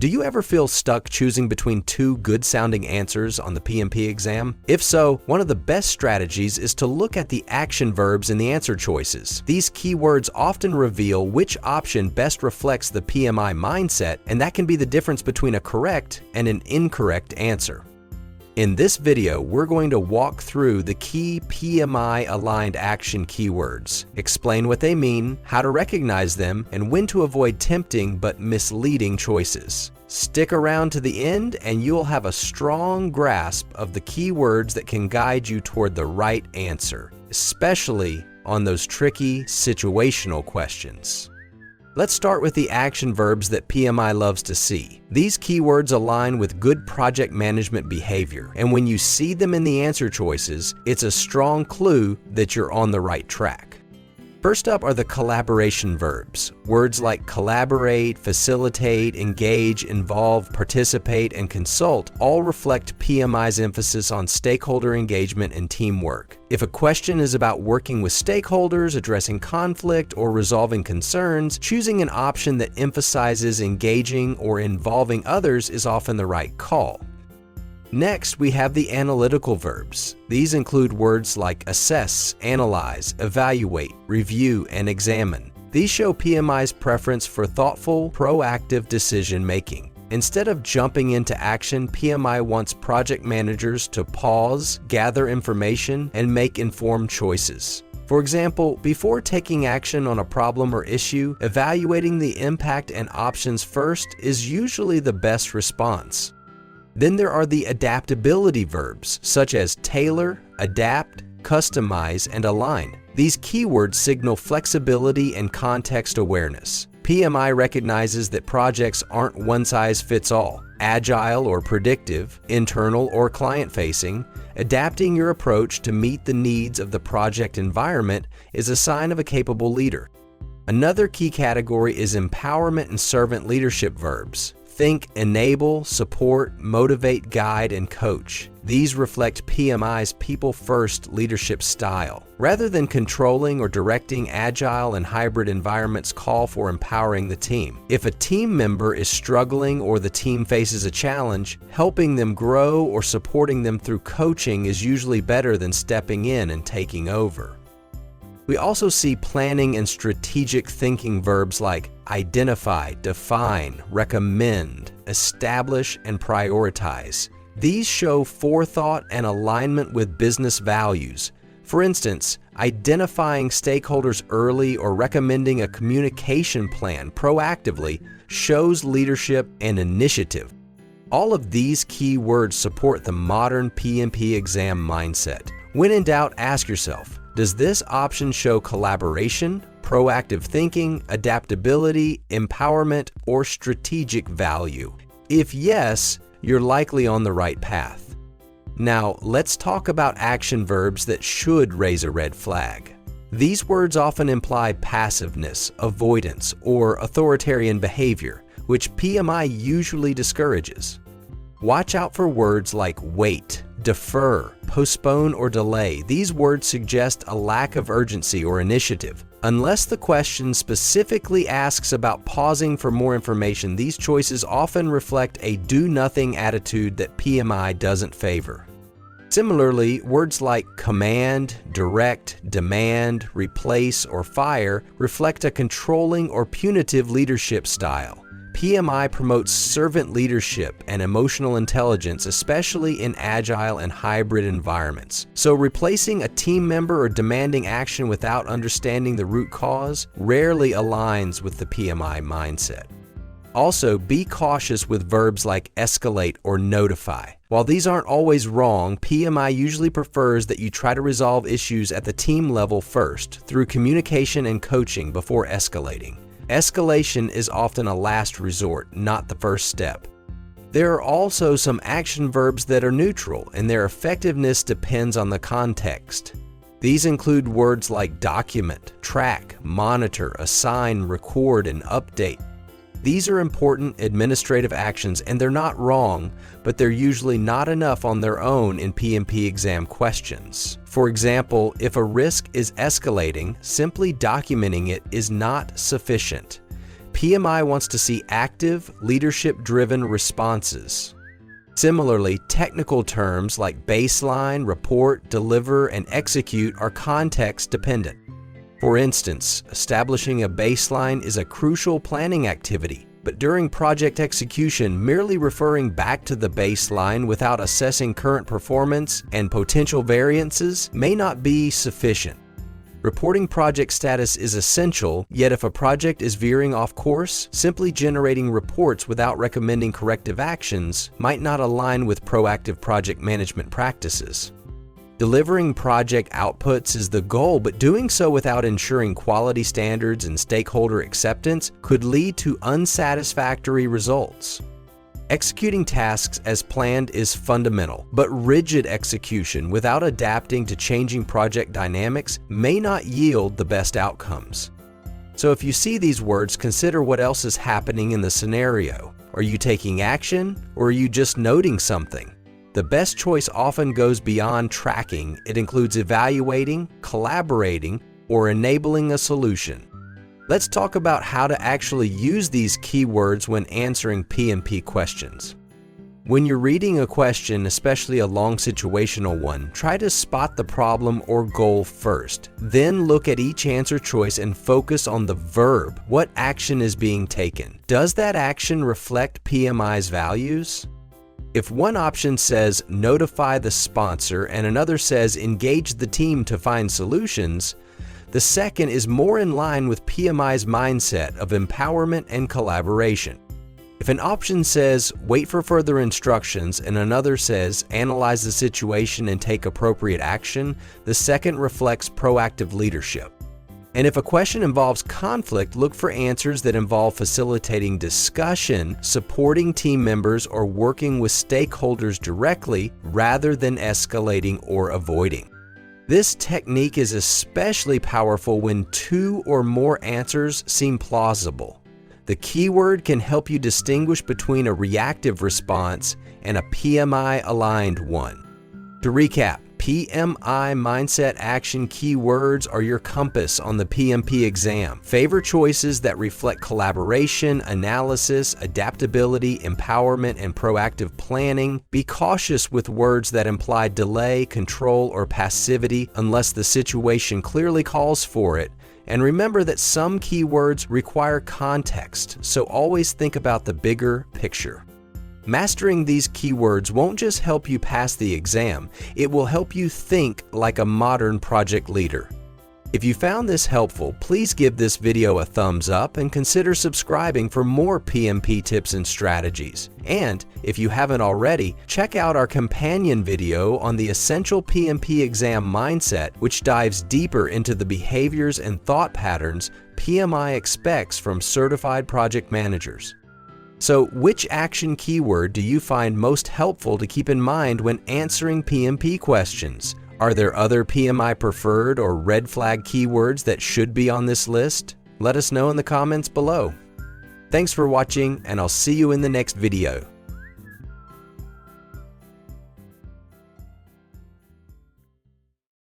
Do you ever feel stuck choosing between two good-sounding answers on the PMP exam? If so, one of the best strategies is to look at the action verbs in the answer choices. These keywords often reveal which option best reflects the PMI mindset, and that can be the difference between a correct and an incorrect answer. In this video, we're going to walk through the key PMI-aligned action keywords, explain what they mean, how to recognize them, and when to avoid tempting but misleading choices. Stick around to the end and you'll have a strong grasp of the keywords that can guide you toward the right answer, especially on those tricky situational questions. Let's start with the action verbs that PMI loves to see. These keywords align with good project management behavior, and when you see them in the answer choices, it's a strong clue that you're on the right track. First up are the collaboration verbs. Words like collaborate, facilitate, engage, involve, participate, and consult all reflect PMI's emphasis on stakeholder engagement and teamwork. If a question is about working with stakeholders, addressing conflict, or resolving concerns, choosing an option that emphasizes engaging or involving others is often the right call. Next, we have the analytical verbs. These include words like assess, analyze, evaluate, review, and examine. These show PMI's preference for thoughtful, proactive decision-making. Instead of jumping into action, PMI wants project managers to pause, gather information, and make informed choices. For example, before taking action on a problem or issue, evaluating the impact and options first is usually the best response. Then there are the adaptability verbs, such as tailor, adapt, customize, and align. These keywords signal flexibility and context awareness. PMI recognizes that projects aren't one-size-fits-all. Agile or predictive, internal or client-facing, adapting your approach to meet the needs of the project environment is a sign of a capable leader. Another key category is empowerment and servant leadership verbs. Think enable, support, motivate, guide, and coach. These reflect PMI's people-first leadership style. Rather than controlling or directing, agile and hybrid environments call for empowering the team. If a team member is struggling or the team faces a challenge, helping them grow or supporting them through coaching is usually better than stepping in and taking over. We also see planning and strategic thinking verbs like identify, define, recommend, establish, and prioritize. These show forethought and alignment with business values. For instance, identifying stakeholders early or recommending a communication plan proactively shows leadership and initiative. All of these key words support the modern PMP exam mindset. When in doubt, ask yourself, does this option show collaboration, proactive thinking, adaptability, empowerment, or strategic value? If yes, you're likely on the right path. Now, let's talk about action verbs that should raise a red flag. These words often imply passiveness, avoidance, or authoritarian behavior, which PMI usually discourages. Watch out for words like wait, defer, postpone, or delay. These words suggest a lack of urgency or initiative. Unless the question specifically asks about pausing for more information, these choices often reflect a do-nothing attitude that PMI doesn't favor. Similarly, words like command, direct, demand, replace, or fire reflect a controlling or punitive leadership style. PMI promotes servant leadership and emotional intelligence, especially in agile and hybrid environments. So replacing a team member or demanding action without understanding the root cause rarely aligns with the PMI mindset. Also, be cautious with verbs like escalate or notify. While these aren't always wrong, PMI usually prefers that you try to resolve issues at the team level first, through communication and coaching before escalating. Escalation is often a last resort, not the first step. There are also some action verbs that are neutral, and their effectiveness depends on the context. These include words like document, track, monitor, assign, record, and update. These are important administrative actions, and they're not wrong, but they're usually not enough on their own in PMP exam questions. For example, if a risk is escalating, simply documenting it is not sufficient. PMI wants to see active, leadership-driven responses. Similarly, technical terms like baseline, report, deliver, and execute are context-dependent. For instance, establishing a baseline is a crucial planning activity, but during project execution, merely referring back to the baseline without assessing current performance and potential variances may not be sufficient. Reporting project status is essential, yet if a project is veering off course, simply generating reports without recommending corrective actions might not align with proactive project management practices. Delivering project outputs is the goal, but doing so without ensuring quality standards and stakeholder acceptance could lead to unsatisfactory results. Executing tasks as planned is fundamental, but rigid execution without adapting to changing project dynamics may not yield the best outcomes. So if you see these words, consider what else is happening in the scenario. Are you taking action, or are you just noting something? The best choice often goes beyond tracking. It includes evaluating, collaborating, or enabling a solution. Let's talk about how to actually use these keywords when answering PMP questions. When you're reading a question, especially a long situational one, try to spot the problem or goal first. Then look at each answer choice and focus on the verb. What action is being taken? Does that action reflect PMI's values? If one option says notify the sponsor and another says engage the team to find solutions, the second is more in line with PMI's mindset of empowerment and collaboration. If an option says wait for further instructions and another says analyze the situation and take appropriate action, the second reflects proactive leadership. And if a question involves conflict, look for answers that involve facilitating discussion, supporting team members, or working with stakeholders directly rather than escalating or avoiding. This technique is especially powerful when two or more answers seem plausible. The keyword can help you distinguish between a reactive response and a PMI-aligned one. To recap, PMI mindset action keywords are your compass on the PMP exam. Favor choices that reflect collaboration, analysis, adaptability, empowerment, and proactive planning. Be cautious with words that imply delay, control, or passivity unless the situation clearly calls for it. And remember that some keywords require context, so always think about the bigger picture. Mastering these keywords won't just help you pass the exam, it will help you think like a modern project leader. If you found this helpful, please give this video a thumbs up and consider subscribing for more PMP tips and strategies. And if you haven't already, check out our companion video on the essential PMP exam mindset, which dives deeper into the behaviors and thought patterns PMI expects from certified project managers. So, which action keyword do you find most helpful to keep in mind when answering PMP questions? Are there other PMI preferred or red flag keywords that should be on this list? Let us know in the comments below. Thanks for watching, and I'll see you in the next video.